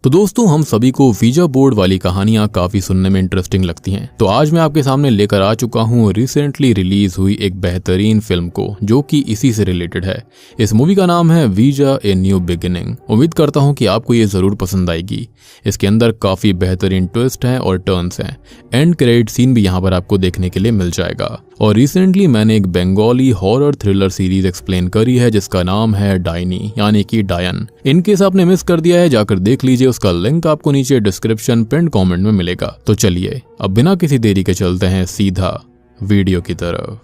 तो दोस्तों हम सभी को वीजा बोर्ड वाली कहानियां काफी सुनने में इंटरेस्टिंग लगती हैं। तो आज मैं आपके सामने लेकर आ चुका हूं रिसेंटली रिलीज हुई एक बेहतरीन फिल्म को जो कि इसी से रिलेटेड है। इस मूवी का नाम है वीजा ए न्यू बिगिनिंग। उम्मीद करता हूं कि आपको ये जरूर पसंद आएगी। इसके अंदर काफी बेहतरीन ट्विस्ट हैं और टर्न्स हैं। एंड क्रेडिट सीन भी यहाँ पर आपको देखने के लिए मिल जाएगा। और रिसेंटली मैंने एक Bengali horror thriller series explain करी है जिसका नाम है डायनी यानी कि डायन। इनकेस आपने मिस कर दिया है जाकर देख लीजिए, उसका लिंक आपको नीचे डिस्क्रिप्शन पिन कमेंट में मिलेगा। तो चलिए अब बिना किसी देरी के चलते हैं सीधा वीडियो की तरफ।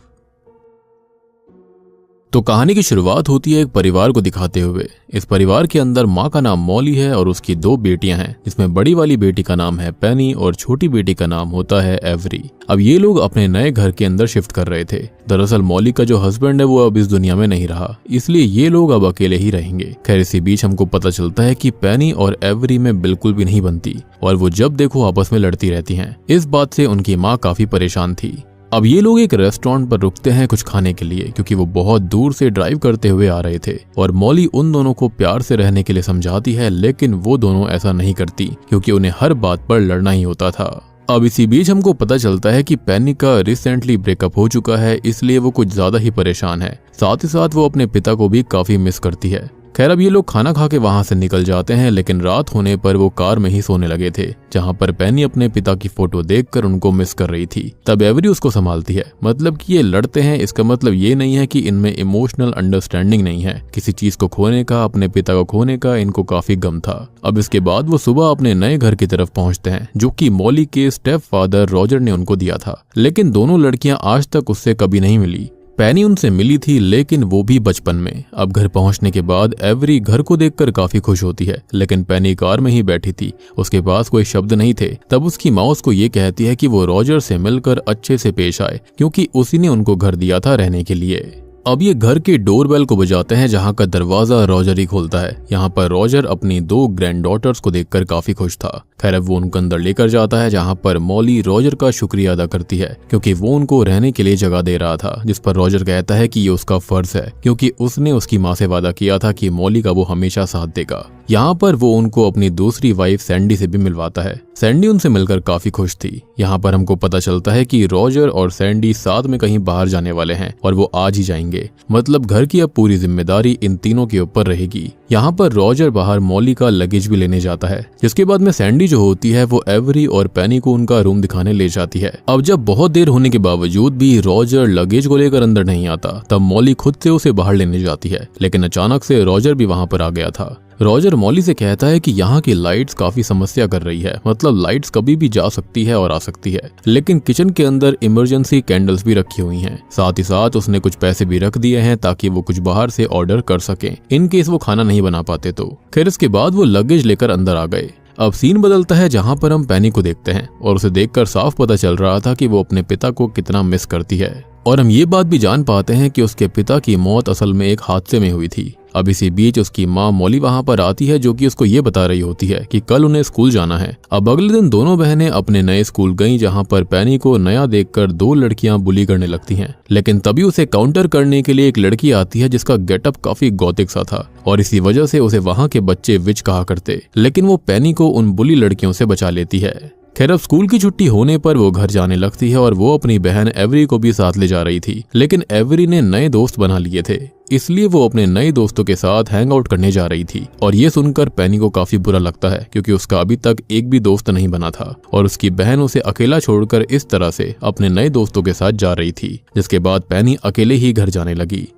तो कहानी की शुरुआत होती है एक परिवार को दिखाते हुए। इस परिवार के अंदर माँ का नाम मॉली है और उसकी 2 बेटियां हैं, जिसमें बड़ी वाली बेटी का नाम है पेनी और छोटी बेटी का नाम होता है एवरी। अब ये लोग अपने नए घर के अंदर शिफ्ट कर रहे थे। दरअसल मॉली का जो हस्बैंड है वो अब इस दुनिया में नहीं रहा, इसलिए ये लोग अब अकेले ही रहेंगे। खैर इसी बीच हमको पता चलता है कि पेनी और एवरी में बिल्कुल भी नहीं बनती और वो जब देखो आपस में लड़ती रहती हैं। इस बात से उनकी माँ काफी परेशान थी। अब ये लोग एक रेस्टोरेंट पर रुकते हैं कुछ खाने के लिए, क्योंकि वो बहुत दूर से ड्राइव करते हुए आ रहे थे। और मॉली उन दोनों को प्यार से रहने के लिए समझाती है, लेकिन वो दोनों ऐसा नहीं करती क्योंकि उन्हें हर बात पर लड़ना ही होता था। अब इसी बीच हमको पता चलता है कि पेनी का रिसेंटली ब्रेकअप हो चुका है, इसलिए वो कुछ ज्यादा ही परेशान है। साथ ही साथ वो अपने पिता को भी काफी मिस करती है। खैर अब ये लोग खाना खा के वहां से निकल जाते हैं, लेकिन रात होने पर वो कार में ही सोने लगे थे, जहां पर पेनी अपने पिता की फोटो देखकर उनको मिस कर रही थी। तब एवरी उसको संभालती है। मतलब कि ये लड़ते हैं, इसका मतलब ये नहीं है कि इनमें इमोशनल अंडरस्टैंडिंग नहीं है। किसी चीज को खोने का, अपने पिता को खोने का इनको काफी गम था। अब इसके बाद वो सुबह अपने नए घर की तरफ पहुंचते हैं, जो कि मॉली के स्टेप फादर रॉजर ने उनको दिया था। लेकिन दोनों लड़कियां आज तक उससे कभी नहीं मिली। पेनी उनसे मिली थी, लेकिन वो भी बचपन में। अब घर पहुंचने के बाद एवरी घर को देखकर काफी खुश होती है, लेकिन पेनी कार में ही बैठी थी, उसके पास कोई शब्द नहीं थे। तब उसकी माँ उसको ये कहती है कि वो रॉजर से मिलकर अच्छे से पेश आए, क्योंकि उसी ने उनको घर दिया था रहने के लिए। अब ये घर के डोरबेल को बजाते हैं, जहां का दरवाजा रॉजर ही खोलता है। यहाँ पर रॉजर अपनी 2 ग्रैंड डॉटर्स को देखकर काफी खुश था। खैर अब वो उनको अंदर लेकर जाता है, जहां पर मॉली रॉजर का शुक्रिया अदा करती है, क्योंकि वो उनको रहने के लिए जगह दे रहा था। जिस पर रॉजर कहता है कि ये उसका फर्ज है, क्योंकि उसने उसकी माँ से वादा किया था कि मॉली का वो हमेशा साथ देगा। यहाँ पर वो उनको अपनी दूसरी वाइफ सैंडी से भी मिलवाता है। सैंडी उनसे मिलकर काफी खुश थी। यहाँ पर हमको पता चलता है कि रॉजर और सैंडी साथ में कहीं बाहर जाने वाले हैं और वो आज ही जाएंगे। मतलब घर की अब पूरी जिम्मेदारी इन तीनों के ऊपर रहेगी। यहाँ पर रॉजर बाहर मॉली का लगेज भी लेने जाता है, जिसके बाद में सैंडी जो होती है वो एवरी और पेनी को उनका रूम दिखाने ले जाती है। अब जब बहुत देर होने के बावजूद भी रॉजर लगेज को लेकर अंदर नहीं आता, तब मॉली खुद से उसे बाहर लेने जाती है, लेकिन अचानक से रॉजर भी वहां पर आ गया था। रॉजर मॉली से कहता है कि यहाँ की लाइट्स काफी समस्या कर रही है। मतलब लाइट्स कभी भी जा सकती है और आ सकती है, लेकिन किचन के अंदर इमरजेंसी कैंडल्स भी रखी हुई हैं। साथ ही साथ उसने कुछ पैसे भी रख दिए हैं ताकि वो कुछ बाहर से ऑर्डर कर सकें, इन केस वो खाना नहीं बना पाते तो। खैर इसके बाद वो लगेज लेकर अंदर आ गए। अब सीन बदलता है, जहां पर हम पेनी को देखते हैं और उसे देखकर साफ पता चल रहा था कि वो अपने पिता को कितना मिस करती है। और हम ये बात भी जान पाते हैं कि उसके पिता की मौत असल में एक हादसे में हुई थी। अब इसी बीच उसकी माँ मॉली वहां पर आती है, जो कि उसको ये बता रही होती है कि कल उन्हें स्कूल जाना है। अब अगले दिन दोनों बहनें अपने नए स्कूल गईं, जहां पर पेनी को नया देखकर 2 लड़कियां बुली करने लगती हैं। लेकिन तभी उसे काउंटर करने के लिए एक लड़की आती है, जिसका गेटअप काफी गॉथिक सा था और इसी वजह से उसे वहां के बच्चे विच कहा करते। लेकिन वो पेनी को उन बुली लड़कियों से बचा लेती है। खैर अब स्कूल की छुट्टी होने पर वो घर जाने लगती है और वो अपनी बहन एवरी को भी साथ ले जा रही थी। लेकिन एवरी ने नए दोस्त बना लिए थे, इसलिए वो अपने नए दोस्तों के साथ हैंग आउट करने जा रही थी। और ये सुनकर पेनी को काफी बुरा लगता है, क्योंकि उसका अभी तक एक भी दोस्त नहीं बना था और उसकी बहन उसे अकेला छोड़कर इस तरह से अपने नए दोस्तों के साथ जा रही थी। जिसके बाद पेनी अकेले ही घर जाने लगी।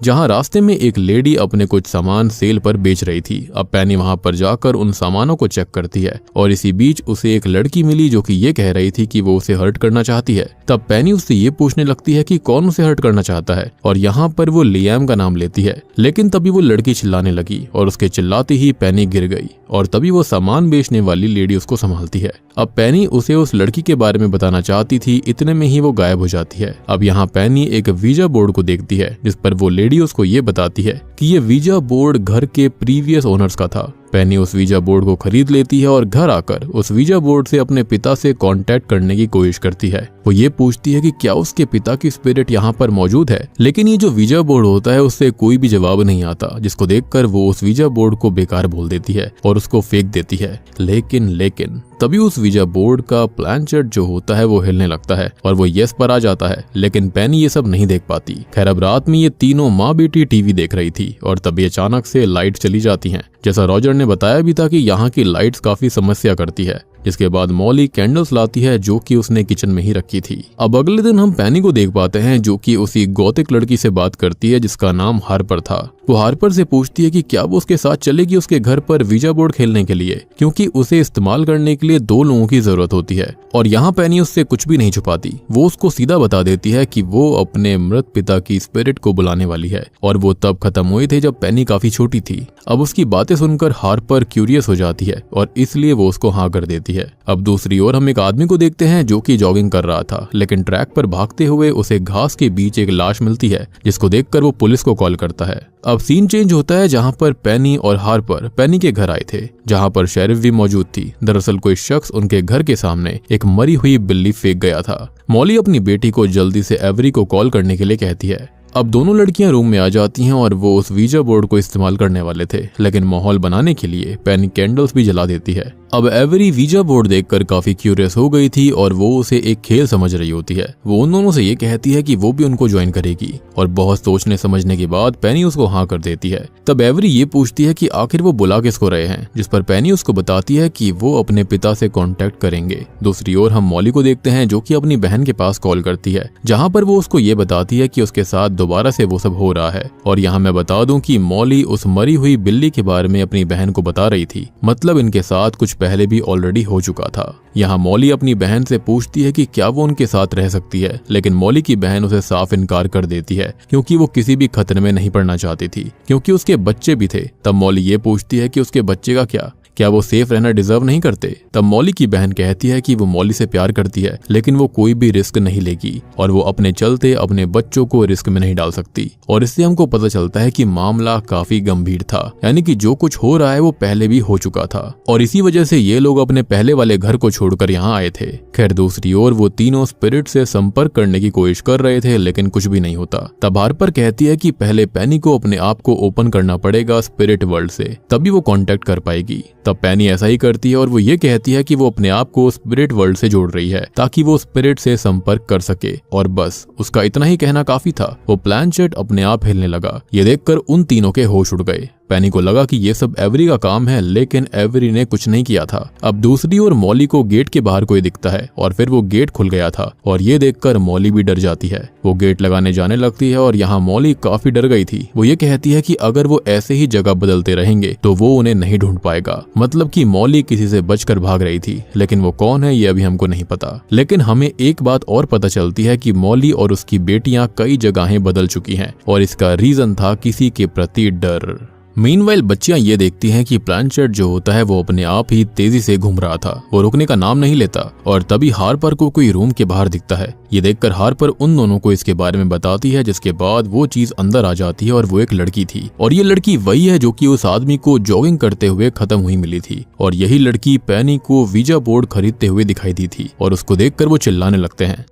जहां रास्ते में एक लेडी अपने कुछ सामान सेल पर बेच रही थी। अब पेनी वहां पर जाकर उन सामानों को चेक करती है और इसी बीच उसे एक लड़की मिली, जो कि ये कह रही थी कि वो उसे हर्ट करना चाहती है। तब पेनी उससे ये पूछने लगती है कि कौन उसे हर्ट करना चाहता है, और यहाँ पर वो लियाम का नाम लेती है। लेकिन तभी वो लड़की चिल्लाने लगी और उसके चिल्लाते ही पेनी गिर गई और तभी वो सामान बेचने वाली लेडी उसको संभालती है। अब पेनी उसे उस लड़की के बारे में बताना चाहती थी, इतने में ही वो गायब हो जाती है। अब यहाँ पेनी एक वीजा बोर्ड को देखती है, जिस पर वो लेडी उसको ये बताती है कि ये वीजा बोर्ड घर के प्रीवियस ओनर्स का था। पेनी उस वीजा बोर्ड को खरीद लेती है और घर आकर उस वीजा बोर्ड से अपने पिता से कांटेक्ट करने की कोशिश करती है। वो ये पूछती है कि क्या उसके पिता की स्पिरिट यहाँ पर मौजूद है, लेकिन ये जो वीजा बोर्ड होता है उससे कोई भी जवाब नहीं आता, जिसको देखकर वो उस वीजा बोर्ड को बेकार बोल देती है और उसको फेंक देती है। लेकिन तभी उस वीजा बोर्ड का प्लानचेट जो होता है वो हिलने लगता है और वो यस पर आ जाता है, लेकिन पेनी ये सब नहीं देख पाती। खैर अब रात में ये तीनों माँ बेटी टीवी देख रही थी और तभी अचानक से लाइट चली जाती हैं। जैसा रॉजर ने बताया भी था कि यहाँ की लाइट्स काफी समस्या करती है। जिसके बाद मॉली कैंडल्स लाती है जो कि उसने किचन में ही रखी थी। अब अगले दिन हम पेनी को देख पाते हैं जो कि उसी गौतिक लड़की से बात करती है जिसका नाम हार्पर था। वो हार्पर से पूछती है कि क्या वो उसके साथ चलेगी उसके घर पर वीजा बोर्ड खेलने के लिए, क्योंकि उसे इस्तेमाल करने के लिए 2 लोगों की जरूरत होती है। और यहाँ पेनी उससे कुछ भी नहीं छुपाती, वो उसको सीधा बता देती है कि वो अपने मृत पिता की स्पिरिट को बुलाने वाली है और वो तब खत्म हुई थी जब पेनी काफी छोटी थी। अब उसकी बातें सुनकर हार्पर क्यूरियस हो जाती है और इसलिए वो उसको हाँ कर देती है। अब दूसरी ओर हम एक आदमी को देखते हैं जो कि जॉगिंग कर रहा था, लेकिन ट्रैक पर भागते हुए उसे घास के बीच एक लाश मिलती है, जिसको देखकर वो पुलिस को कॉल करता है। अब सीन चेंज होता है जहां पर पेनी और हार्पर पेनी के घर आए थे, जहां पर शेरिफ भी मौजूद थी। दरअसल कोई शख्स उनके घर के सामने एक मरी हुई बिल्ली फेंक गया था। मॉली अपनी बेटी को जल्दी से एवरी को कॉल करने के लिए कहती है। अब दोनों लड़कियां रूम में आ जाती हैं और वो उस वीजा बोर्ड को इस्तेमाल करने वाले थे, लेकिन माहौल बनाने के लिए पेनी कैंडल्स भी जला देती है। अब एवरी वीजा बोर्ड देखकर काफी क्यूरियस हो गई थी और वो उसे एक खेल समझ रही होती है। वो उन दोनों से ये कहती है कि वो भी उनको ज्वाइन करेगी और बहुत सोचने समझने के बाद पेनी उसको हाँ कर देती है। तब एवरी ये पूछती है कि आखिर वो बुला किसको रहे हैं, जिस पर पेनी उसको बताती है कि वो अपने पिता से कांटेक्ट करेंगे। दूसरी ओर हम मॉली को देखते हैं जो कि अपनी बहन के पास कॉल करती है, जहाँ पर वो उसको ये बताती है कि उसके साथ दोबारा से वो सब हो रहा है। और यहाँ मैं बता दूं कि मॉली उस मरी हुई बिल्ली के बारे में अपनी बहन को बता रही थी, मतलब इनके साथ कुछ पहले भी ऑलरेडी हो चुका था। यहाँ मॉली अपनी बहन से पूछती है कि क्या वो उनके साथ रह सकती है, लेकिन मॉली की बहन उसे साफ इनकार कर देती है क्योंकि वो किसी भी खतरे में नहीं पड़ना चाहती थी, क्योंकि उसके बच्चे भी थे। तब मॉली ये पूछती है कि उसके बच्चे का क्या वो सेफ रहना डिजर्व नहीं करते। तब मॉली की बहन कहती है कि वो मॉली से प्यार करती है, लेकिन वो कोई भी रिस्क नहीं लेगी और वो अपने चलते अपने बच्चों को रिस्क में नहीं डाल सकती। और इससे हमको पता चलता है कि मामला काफी गंभीर था, यानी कि जो कुछ हो रहा है वो पहले भी हो चुका था और इसी वजह से ये लोग अपने पहले वाले घर को छोड़कर यहाँ आए थे। खैर दूसरी ओर वो तीनों स्पिरिट से संपर्क करने की कोशिश कर रहे थे, लेकिन कुछ भी नहीं होता। तब हार्पर कहती है कि पहले पेनी को अपने आप को ओपन करना पड़ेगा स्पिरिट वर्ल्ड से, तभी वो कांटेक्ट कर पाएगी। तब पेनी ऐसा ही करती है और वो ये कहती है कि वो अपने आप को स्पिरिट वर्ल्ड से जोड़ रही है ताकि वो स्पिरिट से संपर्क कर सके। और बस उसका इतना ही कहना काफी था। वो प्लानचेट अपने आप हिलने लगा। ये देखकर उन तीनों के होश उड़ गए। पेनी को लगा कि ये सब एवरी का काम है, लेकिन एवरी ने कुछ नहीं किया था। अब दूसरी ओर मॉली को गेट के बाहर कोई दिखता है और फिर वो गेट खुल गया था और ये देखकर मॉली भी डर जाती है। वो गेट लगाने जाने लगती है और यहाँ मॉली काफी डर गई थी। वो ये कहती है कि अगर वो ऐसे ही जगह बदलते रहेंगे तो वो उन्हें नहीं ढूंढ पाएगा। मतलब कि मॉली किसी से बचकर भाग रही थी, लेकिन वो कौन है ये अभी हमको नहीं पता। लेकिन हमें एक बात और पता चलती है कि मॉली और उसकी बेटियां कई जगहें बदल चुकी हैं और इसका रीजन था किसी के प्रति डर। मीनवाइल बच्चियां ये देखती हैं कि प्लानचेट जो होता है वो अपने आप ही तेजी से घूम रहा था, वो रुकने का नाम नहीं लेता। और तभी हार्पर को कोई रूम के बाहर दिखता है। ये देखकर हार्पर उन दोनों को इसके बारे में बताती है, जिसके बाद वो चीज अंदर आ जाती है और वो एक लड़की थी। और ये लड़की वही है जो कि उस आदमी को जॉगिंग करते हुए खत्म हुई मिली थी। और यही लड़की पेनी को वीजा बोर्ड खरीदते हुए दिखाई दी थी और उसको देखकर वो चिल्लाने लगते हैं।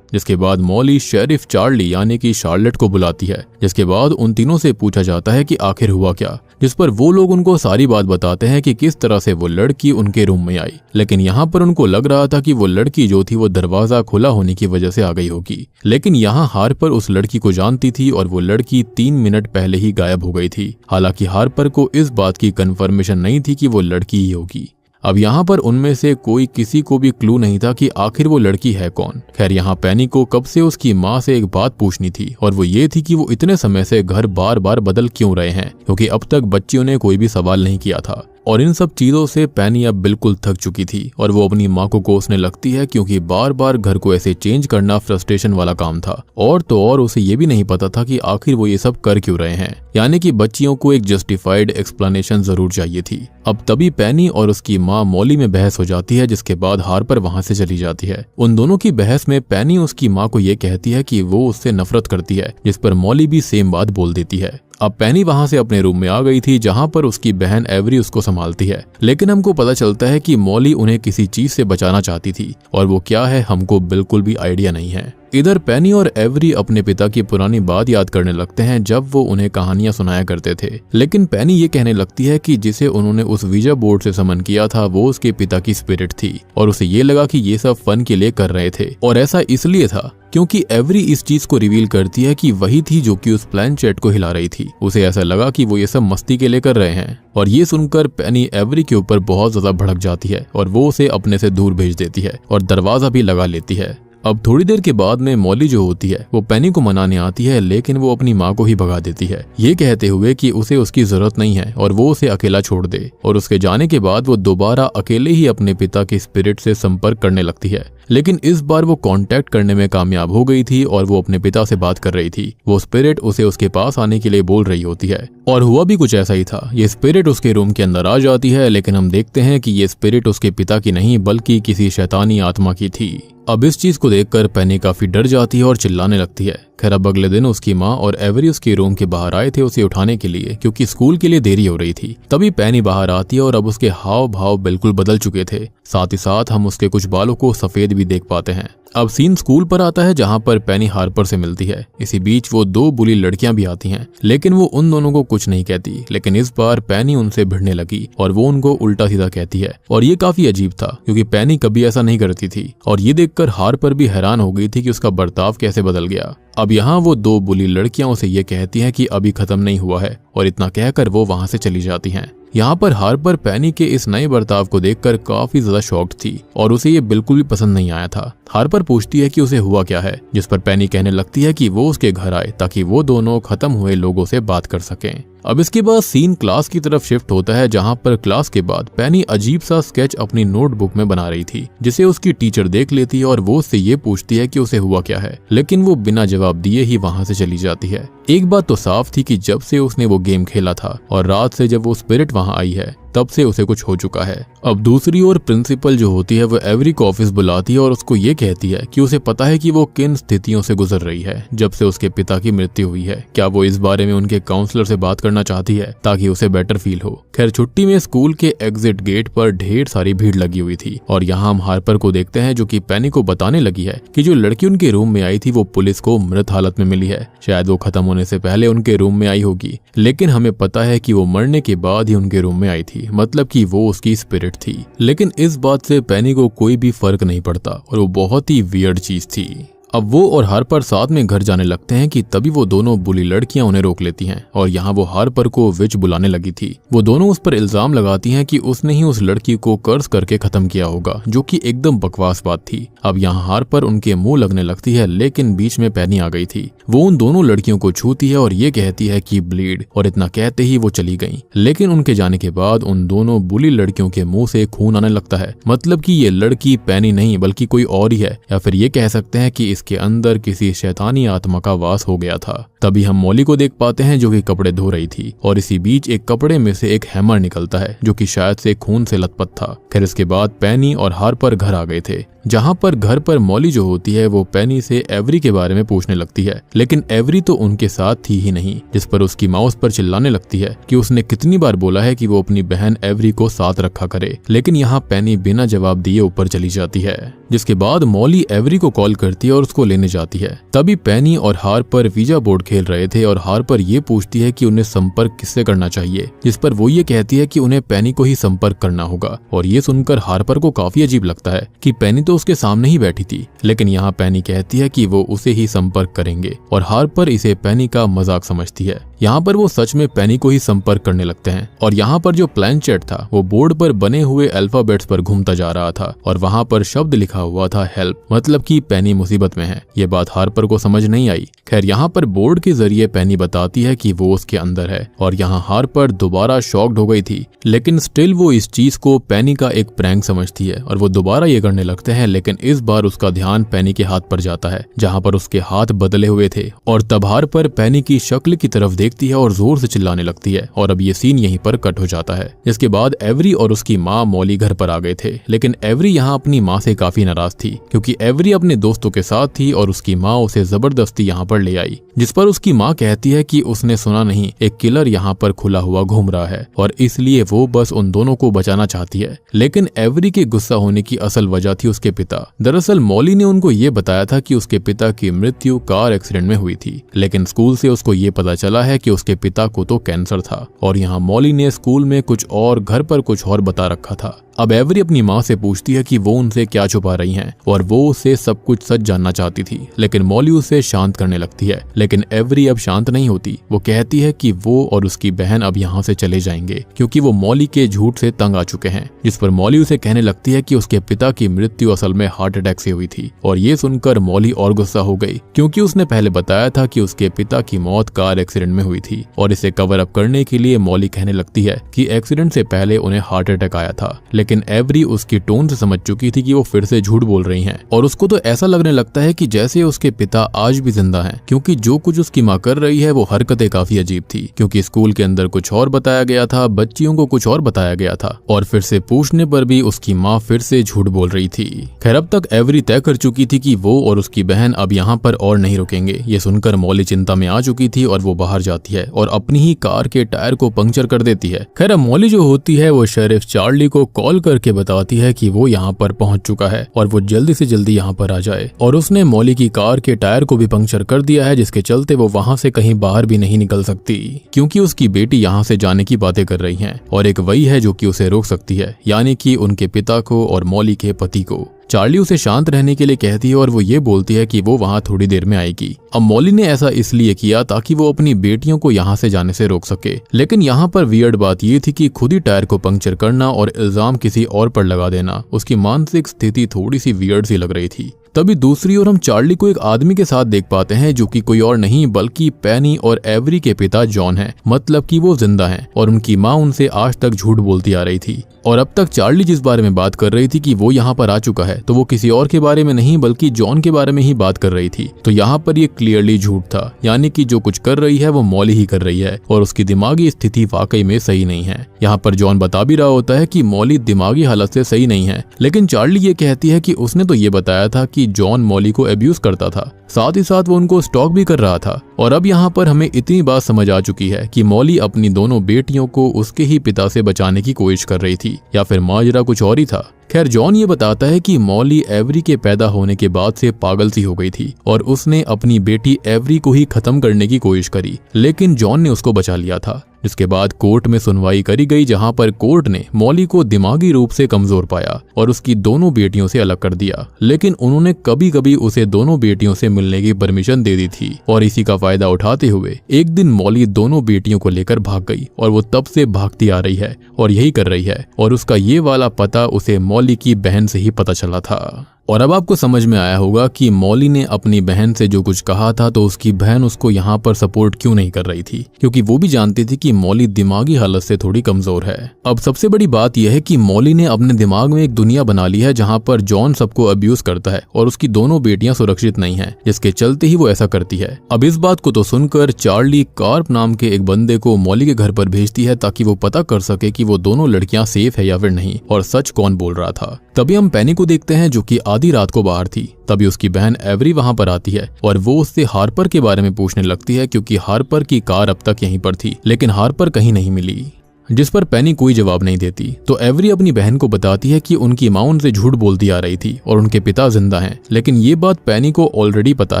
जिसके बाद मॉली शेरिफ चार्ली यानी कि शार्लेट को बुलाती है, जिसके बाद उन तीनों से पूछा जाता है कि आखिर हुआ क्या, जिस पर वो लोग उनको सारी बात बताते हैं कि किस तरह से वो लड़की उनके रूम में आई। लेकिन यहाँ पर उनको लग रहा था कि वो लड़की जो थी वो दरवाजा खुला होने की वजह से आ गई होगी, लेकिन यहाँ हार्पर उस लड़की को जानती थी और वो लड़की 3 मिनट पहले ही गायब हो गई थी। हालांकि हार्पर को इस बात की कंफर्मेशन नहीं थी कि वो लड़की ही होगी। अब यहाँ पर उनमें से कोई किसी को भी क्लू नहीं था कि आखिर वो लड़की है कौन। खैर यहाँ पेनी को कब से उसकी माँ से एक बात पूछनी थी और वो ये थी कि वो इतने समय से घर बार बार बदल क्यों रहे हैं, क्योंकि अब तक बच्चियों ने कोई भी सवाल नहीं किया था। और इन सब चीजों से पेनी अब बिल्कुल थक चुकी थी और वो अपनी माँ को कोसने लगती है, क्योंकि बार बार घर को ऐसे चेंज करना फ्रस्ट्रेशन वाला काम था। और तो और उसे ये भी नहीं पता था कि आखिर वो ये सब कर क्यों रहे हैं, यानी कि बच्चियों को एक जस्टिफाइड एक्सप्लेनेशन जरूर चाहिए थी। अब तभी पेनी और उसकी माँ मॉली में बहस हो जाती है, जिसके बाद हार्पर वहां से चली जाती है। उन दोनों की बहस में पेनी उसकी माँ को ये कहती है कि वो उससे नफरत करती है, जिस पर मॉली भी सेम बात बोल देती है। अब पेनी वहां से अपने रूम में आ गई थी जहां पर उसकी बहन एवरी उसको संभालती है, लेकिन हमको पता चलता है कि मॉली उन्हें किसी चीज से बचाना चाहती थी और वो क्या है हमको बिल्कुल भी आइडिया नहीं है। इधर पेनी और एवरी अपने पिता की पुरानी बात याद करने लगते हैं जब वो उन्हें कहानियां सुनाया करते थे, लेकिन पेनी ये कहने लगती है कि जिसे उन्होंने उस वीजा बोर्ड से समन किया था वो उसके पिता की स्पिरिट थी और उसे ये लगा कि ये सब फन के लिए कर रहे थे और ऐसा इसलिए था क्योंकि एवरी इस चीज को रिवील करती है कि वही थी जो कि उस प्लैनचेट को हिला रही थी। उसे ऐसा लगा कि वो ये सब मस्ती के लिए कर रहे हैं और ये सुनकर पेनी एवरी के ऊपर बहुत ज्यादा भड़क जाती है और वो उसे अपने से दूर भेज देती है और दरवाजा भी लगा लेती है। अब थोड़ी देर के बाद में मॉली जो होती है वो पेनी को मनाने आती है, लेकिन वो अपनी माँ को ही भगा देती है, ये कहते हुए कि उसे उसकी जरूरत नहीं है और वो उसे अकेला छोड़ दे। और उसके जाने के बाद वो दोबारा अकेले ही अपने पिता के स्पिरिट से संपर्क करने लगती है, लेकिन इस बार वो कांटेक्ट करने में कामयाब हो गई थी और वो अपने पिता से बात कर रही थी। वो स्पिरिट उसे उसके पास आने के लिए बोल रही होती है और हुआ भी कुछ ऐसा ही था। ये स्पिरिट उसके रूम के अंदर आ जाती है, लेकिन हम देखते हैं कि ये स्पिरिट उसके पिता की नहीं बल्कि किसी शैतानी आत्मा की थी। अब इस चीज को देखकर पेनी काफी डर जाती है और चिल्लाने लगती है। खैर अब अगले दिन उसकी माँ और एवरी उसके रूम के बाहर आए थे उसे उठाने के लिए क्योंकि स्कूल के लिए देरी हो रही थी। तभी पेनी बाहर आती है और अब उसके हाव भाव बिल्कुल बदल चुके थे, साथ ही साथ हम उसके कुछ बालों को सफेद भी देख पाते हैं। अब सीन स्कूल पर आता है जहां पर पेनी हार्पर से मिलती है। इसी बीच वो दो बुली लड़कियां भी आती हैं, लेकिन वो उन दोनों को कुछ नहीं कहती, लेकिन इस बार पेनी उनसे भिड़ने लगी और वो उनको उल्टा सीधा कहती है और ये काफी अजीब था क्योंकि पेनी कभी ऐसा नहीं करती थी और ये देखकर हार्पर भी हैरान हो गई थी कि उसका बर्ताव कैसे बदल गया। अब यहाँ वो दो बुली लड़कियां उसे ये कहती हैं कि अभी खत्म नहीं हुआ है और इतना कहकर वो वहां से चली जाती हैं। यहाँ पर हार्पर पेनी के इस नए बर्ताव को देखकर काफी ज्यादा शॉक्ड थी और उसे ये बिल्कुल भी पसंद नहीं आया था। हार्पर पूछती है कि उसे हुआ क्या है, जिस पर पेनी कहने लगती है कि वो उसके घर आए ताकि वो दोनों खत्म हुए लोगों से बात कर सकें। अब इसके बाद सीन क्लास की तरफ शिफ्ट होता है जहां पर क्लास के बाद पेनी अजीब सा स्केच अपनी नोटबुक में बना रही थी, जिसे उसकी टीचर देख लेती है और वो उससे ये पूछती है कि उसे हुआ क्या है, लेकिन वो बिना जवाब दिए ही वहां से चली जाती है। एक बात तो साफ थी कि जब से उसने वो गेम खेला था और रात से जब वो स्पिरिट वहां आई है तब से उसे कुछ हो चुका है। अब दूसरी ओर प्रिंसिपल जो होती है वो एवरी को ऑफिस बुलाती है और उसको ये कहती है कि उसे पता है कि वो किन स्थितियों से गुजर रही है जब से उसके पिता की मृत्यु हुई है। क्या वो इस बारे में उनके काउंसलर से बात करना चाहती है ताकि उसे बेटर फील हो। खैर छुट्टी में स्कूल के एग्जिट गेट पर ढेर सारी भीड़ लगी हुई थी और यहाँ हम हार्पर को देखते हैं जो कि पेनी को बताने लगी है कि जो लड़की उनके रूम में आई थी वो पुलिस को मृत हालत में मिली है। शायद वो खत्म होने से पहले उनके रूम में आई होगी, लेकिन हमें पता है कि वो मरने के बाद ही उनके रूम में आई थी, मतलब कि वो उसकी स्पिरिट थी। लेकिन इस बात से पेनी को कोई भी फर्क नहीं पड़ता और वो बहुत ही वियर्ड चीज थी। अब वो और हार्पर साथ में घर जाने लगते हैं कि तभी वो दोनों बुली लड़कियां उन्हें रोक लेती हैं और यहाँ वो हार्पर को विच बुलाने लगी थी। वो दोनों उस पर इल्जाम लगाती हैं कि उसने ही उस लड़की को कर्ज करके खत्म किया होगा, जो कि एकदम बकवास बात थी। अब यहाँ हार्पर उनके मुंह लगने लगती है, लेकिन बीच में पेनी आ गई थी। वो उन दोनों लड़कियों को छूती है और ये कहती है कि ब्लीड, और इतना कहते ही वो चली गई। लेकिन उनके जाने के बाद उन दोनों बुली लड़कियों के मुंह से खून आने लगता है, मतलब कि ये लड़की पेनी नहीं बल्कि कोई और ही है, या फिर ये कह सकते हैं कि के अंदर किसी शैतानी आत्मा का वास हो गया था। तभी हम मॉली को देख पाते हैं जो कि कपड़े धो रही थी और इसी बीच एक कपड़े में से एक हैमर निकलता है जो कि शायद से खून से लथपथ था। खैर इसके बाद पेनी और हार्पर घर आ गए थे, जहां पर घर पर मॉली जो होती है वो पेनी से एवरी के बारे में पूछने लगती है, लेकिन एवरी तो उनके साथ थी ही नहीं, जिस पर उसकी माँ उस पर चिल्लाने लगती है कि उसने कितनी बार बोला है कि वो अपनी बहन एवरी को साथ रखा करे। लेकिन यहाँ पेनी बिना जवाब दिए ऊपर चली जाती है, जिसके बाद मॉली एवरी को कॉल करती है और उसको लेने जाती है। तभी पेनी और हार्पर वीजा बोर्ड खेल रहे थे और हार्पर ये पूछती है कि उन्हें संपर्क किससे करना चाहिए, जिस पर वो ये कहती है कि उन्हें पेनी को ही संपर्क करना होगा। और ये सुनकर हार्पर को काफी अजीब लगता है कि पेनी तो उसके सामने ही बैठी थी, लेकिन यहाँ पेनी कहती है कि वो उसे ही संपर्क करेंगे और हार्पर इसे पेनी का मजाक समझती है। यहाँ पर वो सच में पेनी को ही संपर्क करने लगते हैं और यहाँ पर जो प्लैनचेट था वो बोर्ड पर बने हुए अल्फाबेट्स पर घूमता जा रहा था और वहाँ पर शब्द लिखा हुआ था हेल्प, मतलब कि पेनी मुसीबत में है। ये बात हार्पर को समझ नहीं आई। खैर यहाँ पर बोर्ड के जरिए पेनी बताती है कि वो उसके अंदर है और यहाँ हार्पर दोबारा शॉक्ड हो गई थी, लेकिन स्टिल वो इस चीज को पेनी का एक प्रैंक समझती है और वो दोबारा ये करने लगते हैं। लेकिन इस बार उसका ध्यान पेनी के हाथ पर जाता है जहाँ पर उसके हाथ बदले हुए थे और तब हार्पर पेनी की शक्ल की तरफ देखती है और जोर से चिल्लाने लगती है। और अब ये सीन यहीं पर कट हो जाता है। जिसके बाद एवरी और उसकी माँ मॉली घर पर आ गए थे, लेकिन एवरी यहाँ अपनी माँ से काफी नाराज थी क्योंकि एवरी अपने दोस्तों के साथ थी और उसकी माँ उसे जबरदस्ती यहाँ पर ले आई, जिस पर उसकी माँ कहती है कि उसने सुना नहीं, एक किलर यहाँ पर खुला हुआ घूम रहा है और इसलिए वो बस उन दोनों को बचाना चाहती है। लेकिन एवरी के गुस्सा होने की असल वजह थी उसके पिता। दरअसल मॉली ने उनको ये बताया था कि उसके पिता की मृत्यु कार एक्सीडेंट में हुई थी, लेकिन स्कूल से उसको ये पता चला है कि उसके पिता को तो कैंसर था और यहाँ मॉली ने स्कूल में कुछ और, घर पर कुछ और बता रखा था। अब एवरी अपनी माँ से पूछती है कि वो उनसे क्या छुपा रही हैं और वो उससे सब कुछ सच जानना चाहती थी, लेकिन मॉली उसे शांत करने लगती है। लेकिन एवरी अब शांत नहीं होती। वो कहती है कि वो और उसकी बहन अब यहाँ से चले जाएंगे क्योंकि वो मॉली के झूठ से तंग आ चुके हैं। जिस पर मॉली उसे कहने लगती है कि उसके पिता की मृत्यु असल में हार्ट अटैक से हुई थी और ये सुनकर मॉली और गुस्सा हो गई क्योंकि उसने पहले बताया था कि उसके पिता की मौत कार एक्सीडेंट में हुई थी। और इसे कवर अप करने के लिए मॉली कहने लगती है कि एक्सीडेंट से पहले उन्हें हार्ट अटैक आया था। लेकिन एवरी उसकी टोन से समझ चुकी थी कि वो फिर से झूठ बोल रही हैं और उसको तो ऐसा लगने लगता है कि जैसे उसके पिता आज भी जिंदा हैं, क्योंकि जो कुछ उसकी माँ कर रही है वो हरकतें काफी अजीब थी। क्योंकि स्कूल के अंदर कुछ और बताया गया था, बच्चियों को कुछ और बताया गया था और फिर से पूछने पर भी उसकी माँ फिर से झूठ बोल रही थी। खैर अब तक एवरी तय कर चुकी थी कि वो और उसकी बहन अब यहाँ पर और नहीं रुकेंगे। ये सुनकर मॉली चिंता में आ चुकी थी और वो बाहर जाती है और अपनी ही कार के टायर को पंक्चर कर देती है। खैर अब मॉली जो होती है वो शेरिफ चार्ली को कॉल करके बताती है कि वो यहाँ पर पहुंच चुका है और वो जल्दी से जल्दी यहाँ पर आ जाए। और उसने मॉली की कार के टायर को भी पंक्चर कर दिया है, जिसके चलते वो वहाँ से कहीं बाहर भी नहीं निकल सकती क्योंकि उसकी बेटी यहाँ से जाने की बातें कर रही हैं और एक वही है जो कि उसे रोक सकती है, यानी कि उनके पिता को और मॉली के पति को। चार्ली उसे शांत रहने के लिए कहती है और वो ये बोलती है कि वो वहाँ थोड़ी देर में आएगी। अब मॉली ने ऐसा इसलिए किया ताकि वो अपनी बेटियों को यहाँ से जाने से रोक सके। लेकिन यहाँ पर वियर्ड बात ये थी कि खुद ही टायर को पंक्चर करना और इल्जाम किसी और पर लगा देना, उसकी मानसिक स्थिति थोड़ी सी वियर्ड सी लग रही थी। तभी दूसरी ओर हम चार्ली को एक आदमी के साथ देख पाते हैं जो कि कोई और नहीं बल्कि पेनी और एवरी के पिता जॉन हैं। मतलब कि वो जिंदा हैं और उनकी माँ उनसे आज तक झूठ बोलती आ रही थी। और अब तक चार्ली जिस बारे में बात कर रही थी कि वो यहाँ पर आ चुका है, तो वो किसी और के बारे में नहीं बल्कि जॉन के बारे में ही बात कर रही थी। तो यहाँ पर ये क्लियरली झूठ था, यानी कि जो कुछ कर रही है वो मॉली ही कर रही है और उसकी दिमागी स्थिति वाकई में सही नहीं है। यहाँ पर जॉन बता भी रहा होता है कि मॉली दिमागी हालत से सही नहीं है, लेकिन चार्ली ये कहती है कि उसने तो ये बताया था कि जॉन मॉली को अब्यूज करता था, साथ ही साथ वो उनको स्टॉक भी कर रहा था। और अब यहाँ पर हमें इतनी बात समझ आ चुकी है कि मॉली अपनी दोनों बेटियों को उसके ही पिता से बचाने की कोशिश कर रही थी या फिर माजरा कुछ और ही था। खैर जॉन ये बताता है कि मॉली एवरी के पैदा होने के बाद से पागल सी हो गई थी और उसने अपनी बेटी एवरी को ही खत्म करने की कोशिश करी, लेकिन जॉन ने उसको बचा लिया था। जिसके बाद कोर्ट में सुनवाई करी गई, जहां पर कोर्ट ने मॉली को दिमागी रूप से कमजोर पाया और उसकी दोनों बेटियों से अलग कर दिया। लेकिन उन्होंने कभी कभी उसे दोनों बेटियों से मिलने की परमिशन दे दी थी और इसी का फायदा उठाते हुए एक दिन मॉली दोनों बेटियों को लेकर भाग गई और वो तब से भागती आ रही है और यही कर रही है। और उसका ये वाला पता उसे मॉली की बहन से ही पता चला था। और अब आपको समझ में आया होगा कि मॉली ने अपनी बहन से जो कुछ कहा था, तो उसकी बहन उसको यहाँ पर सपोर्ट क्यों नहीं कर रही थी, क्योंकि वो भी जानती थी कि मॉली दिमागी हालत से थोड़ी कमजोर है। अब सबसे बड़ी बात यह है कि मॉली ने अपने दिमाग में एक दुनिया बना ली है जहाँ पर जॉन सबको अब्यूज करता है और उसकी दोनों बेटियां सुरक्षित नहीं है, जिसके चलते ही वो ऐसा करती है। अब इस बात को तो सुनकर चार्ली कार्प नाम के एक बंदे को मॉली के घर पर भेजती है ताकि वो पता कर सके कि वो दोनों लड़कियां सेफ है या फिर नहीं और सच कौन बोल रहा था। तभी हम पेनी को देखते हैं जो कि आधी रात को बाहर थी। तभी उसकी बहन एवरी वहां पर आती है और वो उससे हार्पर के बारे में पूछने लगती है, क्योंकि हार्पर की कार अब तक यहीं पर थी लेकिन हार्पर कहीं नहीं मिली। जिस पर पेनी कोई जवाब नहीं देती। तो एवरी अपनी बहन को बताती है कि उनकी माँ उनसे झूठ बोलती आ रही थी और उनके पिता जिंदा हैं, लेकिन ये बात पेनी को ऑलरेडी पता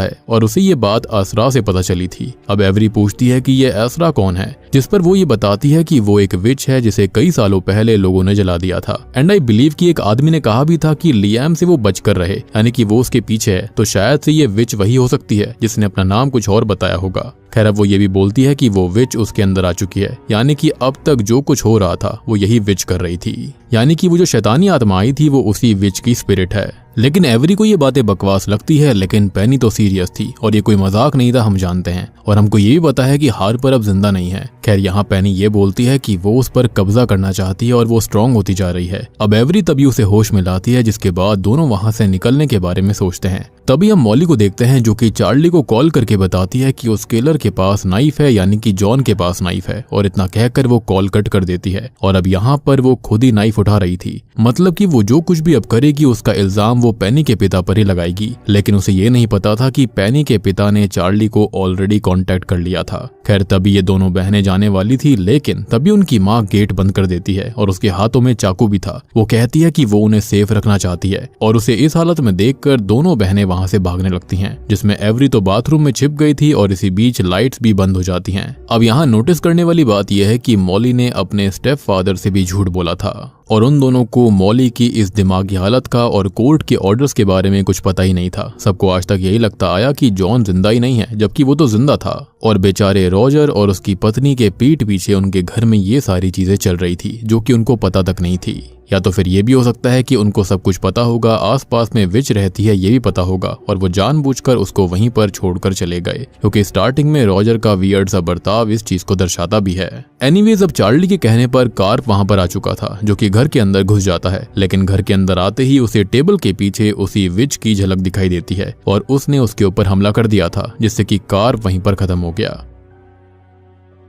है और उसे ये बात असरा से पता चली थी। अब एवरी पूछती है कि ये असरा कौन है, जिस पर वो ये बताती है कि वो एक विच है जिसे कई सालों पहले लोगों ने जला दिया था। एंड आई बिलीव कि एक आदमी ने कहा भी था कि लियाम से वो बचकर रहे, यानी कि वो उसके पीछे है। तो शायद से ये विच वही हो सकती है जिसने अपना नाम कुछ और बताया होगा। खैर अब वो ये भी बोलती है कि वो विच उसके अंदर आ चुकी है, यानी कि अब तक जो कुछ हो रहा था वो यही विच कर रही थी, यानी कि वो जो शैतानी आत्मा आई थी वो उसी विच की स्पिरिट है। लेकिन एवरी को ये बातें बकवास लगती है, लेकिन पेनी तो सीरियस थी और ये कोई मजाक नहीं था, हम जानते हैं। और हमको ये भी पता है कि हार्पर अब जिंदा नहीं है। खैर यहाँ पेनी ये बोलती है कि वो उस पर कब्जा करना चाहती है और वो स्ट्रांग होती जा रही है। अब एवरी तभी उसे होश में लाती है, जिसके बाद दोनों वहां से निकलने के बारे में सोचते हैं। तभी हम मॉली को देखते हैं जो कि चार्ली को कॉल करके बताती है कि उस किलर के पास नाइफ है, यानी कि जॉन के पास नाइफ है। और इतना कहकर वो कॉल कट कर देती है और अब यहाँ पर वो खुद ही नाइफ उठा रही थी। मतलब कि वो जो कुछ भी अब करेगी उसका इल्जाम वो पेनी के पिता पर ही लगाएगी, लेकिन उसे ये नहीं पता था कि पेनी के पिता ने चार्ली को ऑलरेडी कांटेक्ट कर लिया था। खैर तभी ये दोनों बहनें जाने वाली थी, लेकिन तभी उनकी माँ गेट बंद कर देती है और उसके हाथों में चाकू भी था। वो कहती है कि वो उन्हें सेफ रखना चाहती है और उसे इस हालत में देखकर दोनों बहनें वहां से भागने लगती हैं, जिसमें एवरी तो बाथरूम में छिप गई थी और इसी बीच लाइट्स भी बंद हो जाती हैं। अब यहाँ नोटिस करने वाली बात यह है कि मॉली ने अपने स्टेप फादर से भी झूठ बोला था और उन दोनों को मॉली की इस दिमागी हालत का और कोर्ट के ऑर्डर्स के बारे में कुछ पता ही नहीं था। सबको आज तक यही लगता आया कि जॉन जिंदा ही नहीं है, जबकि वो तो जिंदा था और बेचारे रॉजर और उसकी पत्नी के पीठ पीछे उनके घर में ये सारी चीजें चल रही थी जो कि उनको पता तक नहीं थी। या तो फिर ये भी हो सकता है कि उनको सब कुछ पता होगा, आसपास में विच रहती है ये भी पता होगा और वो जानबूझकर उसको वहीं पर छोड़कर चले गए, क्योंकि स्टार्टिंग में रॉजर का वियर्ड सा बर्ताव इस चीज को दर्शाता भी है। एनीवेज अब चार्ली के कहने पर कार्प वहां पर आ चुका था, जो कि घर के अंदर घुस जाता है, लेकिन घर के अंदर आते ही उसे टेबल के पीछे उसी विच की झलक दिखाई देती है और उसने उसके ऊपर हमला कर दिया था, जिससे कि कार्प वहीं पर खत्म हो गया।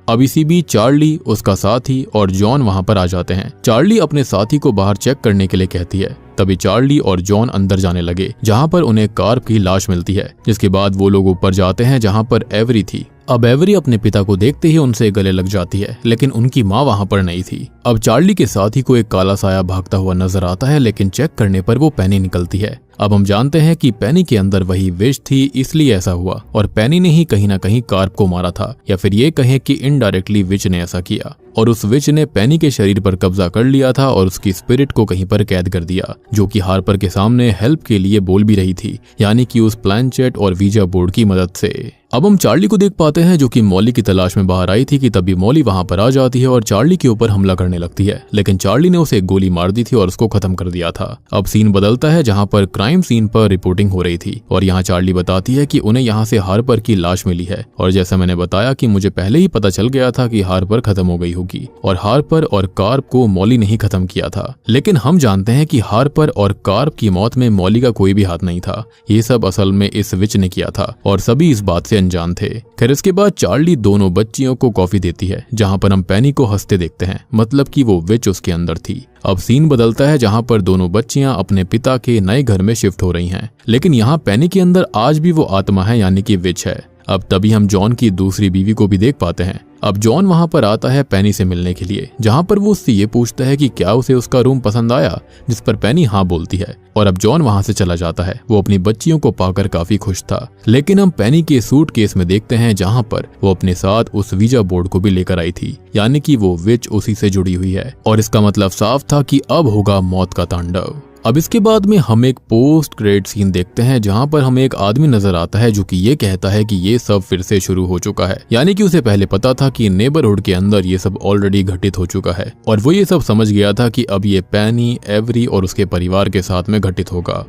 अब इसी बीच चार्ली, उसका साथी और जॉन वहां पर आ जाते हैं। चार्ली अपने साथी को बाहर चेक करने के लिए कहती है। तभी चार्ली और जॉन अंदर जाने लगे, जहां पर उन्हें कार्प की लाश मिलती है, जिसके बाद वो लोग ऊपर जाते हैं जहां पर एवरी थी। अब एवरी अपने पिता को देखते ही उनसे गले लग जाती है, लेकिन उनकी माँ वहां पर नहीं थी। अब चार्ली के साथी को एक काला साया भागता हुआ नजर आता है, लेकिन चेक करने पर वो पेनी निकलती है। अब हम जानते हैं कि पेनी के अंदर वही विष थी, इसलिए ऐसा हुआ और पेनी ने ही कहीं ना कहीं कार्प को मारा था, या फिर ये कहें कि इनडायरेक्टली विच ने ऐसा किया और उस विच ने पेनी के शरीर पर कब्जा कर लिया था और उसकी स्पिरिट को कहीं पर कैद कर दिया, जो कि हार्पर के सामने हेल्प के लिए बोल भी रही थी, यानी कि उस प्लानचेट और वीजा बोर्ड की मदद से। अब हम चार्ली को देख पाते हैं, जो कि मॉली की तलाश में बाहर आई थी कि तभी मॉली वहां पर आ जाती है और चार्ली के ऊपर हमला करने लगती है, लेकिन चार्ली ने उसे एक गोली मार दी थी और उसको खत्म कर दिया था। अब सीन बदलता है, जहां पर क्राइम सीन पर रिपोर्टिंग हो रही थी और यहाँ चार्ली बताती है कि उन्हें यहाँ से हार्पर की लाश मिली है और जैसा मैंने बताया कि मुझे पहले ही पता चल गया था कि हार्पर खत्म हो गई होगी और हार्पर और कार्प को मॉली ने ही खत्म किया था। लेकिन हम जानते हैं कि हार्पर और कार्प की मौत में मॉली का कोई भी हाथ नहीं था, ये सब असल में इस विच ने किया था और सभी इस बात से अनजान थे। खैर इसके बाद चार्ली दोनों बच्चियों को कॉफी देती है, जहां पर हम पेनी को हंसते देखते हैं, मतलब कि वो विच उसके अंदर थी। अब सीन बदलता है, जहां पर दोनों बच्चियां अपने पिता के नए घर में शिफ्ट हो रही हैं, लेकिन यहाँ पेनी के अंदर आज भी वो आत्मा है, यानी कि विच है। अब तभी हम जॉन की दूसरी बीवी को भी देख पाते हैं। अब जॉन वहां पर आता है पेनी से मिलने के लिए, जहां पर वो उससे ये पूछता है कि क्या उसे उसका रूम पसंद आया, जिस पर पेनी हाँ बोलती है और अब जॉन वहां से चला जाता है। वो अपनी बच्चियों को पाकर काफी खुश था, लेकिन हम पेनी के सूटकेस में देखते हैं, जहां पर वो अपने साथ उस वीजा बोर्ड को भी लेकर आई थी, यानी कि वो विच उसी से जुड़ी हुई है और इसका मतलब साफ था कि अब होगा मौत का तांडव। अब इसके बाद में हम एक पोस्ट क्रेडिट सीन देखते हैं, जहां पर हमें एक आदमी नजर आता है जो कि ये कहता है कि ये सब फिर से शुरू हो चुका है, यानी कि उसे पहले पता था कि नेबरहुड के अंदर ये सब ऑलरेडी घटित हो चुका है और वो ये सब समझ गया था कि अब ये पेनी, एवरी और उसके परिवार के साथ में घटित होगा।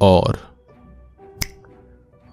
और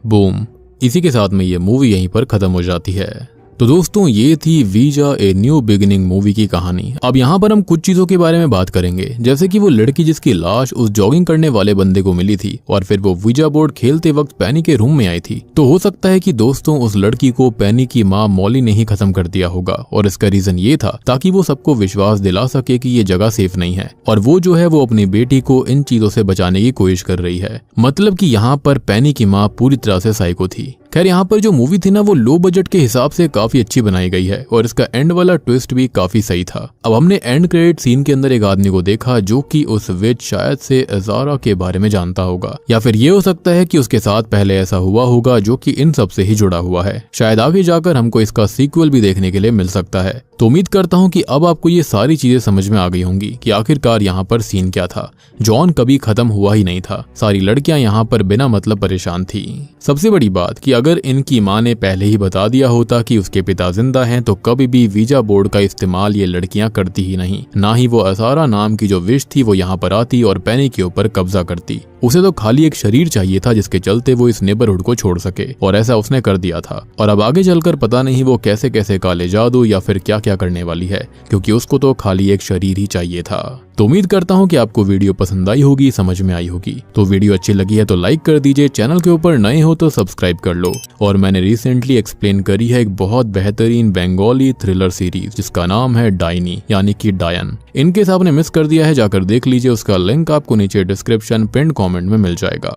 बूम, इसी के साथ में ये मूवी यहीं पर खत्म हो जाती है। तो दोस्तों ये थी visa a new beginning movie की कहानी। अब यहाँ पर हम कुछ चीजों के बारे में बात करेंगे, जैसे कि वो लड़की जिसकी लाश उस जॉगिंग करने वाले बंदे को मिली थी और फिर वो वीजा बोर्ड खेलते वक्त पेनी के रूम में आई थी। तो हो सकता है कि दोस्तों उस लड़की को पेनी की माँ मॉली ने ही खत्म कर दिया होगा और इसका रीजन ये था ताकि वो सबको विश्वास दिला सके कि ये जगह सेफ नहीं है और वो जो है वो अपनी बेटी को इन चीजों से बचाने की कोशिश कर रही है। मतलब कि यहाँ पर पेनी की माँ पूरी तरह से साइको थी। खैर यहाँ पर जो मूवी थी ना वो लो बजट के हिसाब से काफी अच्छी बनाई गई है और इसका एंड वाला ट्विस्ट भी काफी सही था। अब हमने एंड क्रेडिट सीन के अंदर एक आदमी को देखा जो कि उस विच शायद से अजारा के बारे में जानता होगा, या फिर ये हो सकता है कि उसके साथ पहले ऐसा हुआ होगा जो कि इन सब से ही जुड़ा हुआ है। शायद आगे जाकर हमको इसका सीक्वल भी देखने के लिए मिल सकता है। तो उम्मीद करता हूँ कि अब आपको ये सारी चीजें समझ में आ गई होंगी कि आखिरकार यहाँ पर सीन क्या था। जॉन कभी खत्म हुआ ही नहीं था, सारी लड़कियां यहाँ पर बिना मतलब परेशान थी। सबसे बड़ी बात कि अगर इनकी माँ ने पहले ही बता दिया होता कि उसके पिता जिंदा हैं तो कभी भी वीजा बोर्ड का इस्तेमाल ये लड़कियां करती ही नहीं, ना ही वो असारा नाम की जो विश थी वो यहाँ पर आती और पेनी के ऊपर कब्जा करती। उसे तो खाली एक शरीर चाहिए था जिसके चलते वो इस नेबरहुड को छोड़ सके और ऐसा उसने कर दिया था। और अब आगे चलकर पता नहीं वो कैसे कैसे काले जादू या फिर क्या क्या करने वाली है, क्योंकि उसको तो खाली एक शरीर ही चाहिए था। तो उम्मीद करता हूँ कि आपको वीडियो पसंद आई होगी, समझ में आई होगी। तो वीडियो अच्छी लगी है तो लाइक कर दीजिए, चैनल के ऊपर नए हो तो सब्सक्राइब कर लो। और मैंने रिसेंटली एक्सप्लेन करी है एक बहुत बेहतरीन बंगाली थ्रिलर सीरीज जिसका नाम है डायनी यानी कि डायन। इनकेस आपने मिस कर दिया है जाकर देख लीजिए, उसका लिंक आपको नीचे डिस्क्रिप्शन पिन कमेंट में मिल जाएगा।